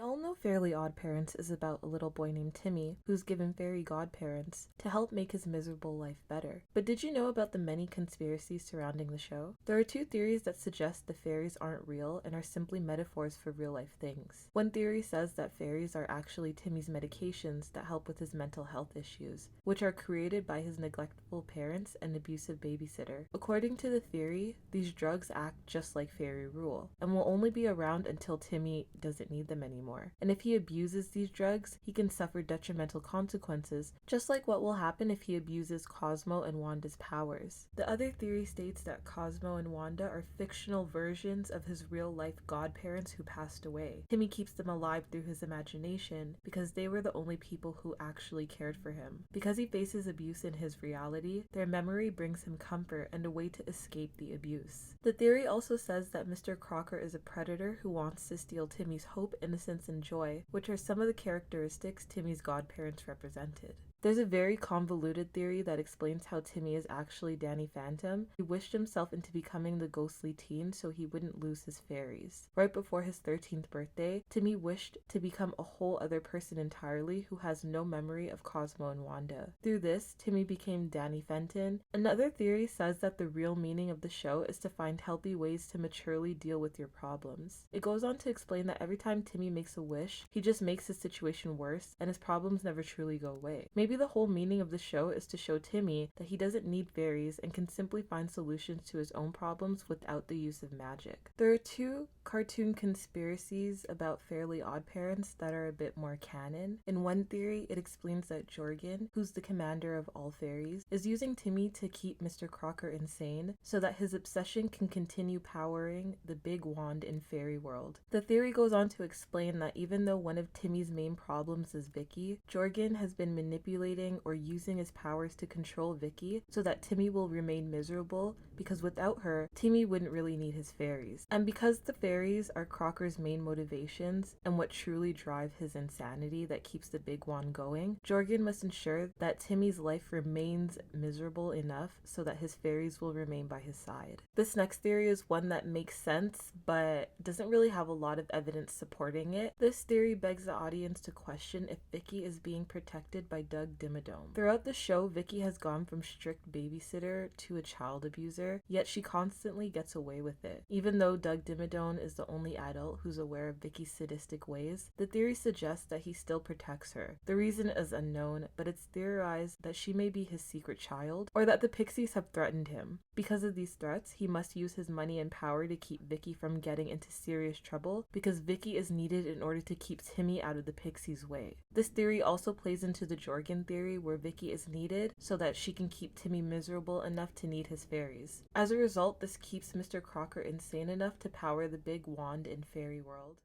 all know Fairly Odd Parents is about a little boy named Timmy who's given fairy godparents to help make his miserable life better. But did you know about the many conspiracies surrounding the show? There are two theories that suggest the fairies aren't real and are simply metaphors for real-life things. One theory says that fairies are actually Timmy's medications that help with his mental health issues, which are created by his neglectful parents and abusive babysitter. According to the theory, these drugs act just like fairy rule and will only be around until Timmy doesn't need them anymore. And if he abuses these drugs, he can suffer detrimental consequences, just like what will happen if he abuses Cosmo and Wanda's powers. The other theory states that Cosmo and Wanda are fictional versions of his real-life godparents who passed away. Timmy keeps them alive through his imagination because they were the only people who actually cared for him. Because he faces abuse in his reality, their memory brings him comfort and a way to escape the abuse. The theory also says that Mr. Crocker is a predator who wants to steal Timmy's hope, innocence, and joy, which are some of the characteristics Timmy's godparents represented. There's a very convoluted theory that explains how Timmy is actually Danny Phantom. He wished himself into becoming the ghostly teen so he wouldn't lose his fairies. Right before his 13th birthday, Timmy wished to become a whole other person entirely who has no memory of Cosmo and Wanda. Through this, Timmy became Danny Fenton. Another theory says that the real meaning of the show is to find healthy ways to maturely deal with your problems. It goes on to explain that every time Timmy makes a wish, he just makes his situation worse and his problems never truly go away. Maybe the whole meaning of the show is to show Timmy that he doesn't need fairies and can simply find solutions to his own problems without the use of magic. There are two cartoon conspiracies about Fairly Odd Parents that are a bit more canon. In one theory, it explains that Jorgen, who's the commander of all fairies, is using Timmy to keep Mr. Crocker insane so that his obsession can continue powering the big wand in fairy world. The theory goes on to explain that even though one of Timmy's main problems is Vicky, Jorgen has been manipulating or using his powers to control Vicky so that Timmy will remain miserable because without her, Timmy wouldn't really need his fairies. And because the fairies are Crocker's main motivations and what truly drive his insanity that keeps the big wand going, Jorgen must ensure that Timmy's life remains miserable enough so that his fairies will remain by his side. This next theory is one that makes sense but doesn't really have a lot of evidence supporting it. This theory begs the audience to question if Vicky is being protected by Doug Dimmadome. Throughout the show, Vicky has gone from strict babysitter to a child abuser, yet she constantly gets away with it. Even though Doug Dimmadome is the only adult who's aware of Vicky's sadistic ways, the theory suggests that he still protects her. The reason is unknown, but it's theorized that she may be his secret child, or that the pixies have threatened him. Because of these threats, he must use his money and power to keep Vicky from getting into serious trouble, because Vicky is needed in order to keep Timmy out of the pixies' way. This theory also plays into the Jorgen theory where Vicky is needed so that she can keep Timmy miserable enough to need his fairies. As a result, this keeps Mr. Crocker insane enough to power the big wand in fairy world.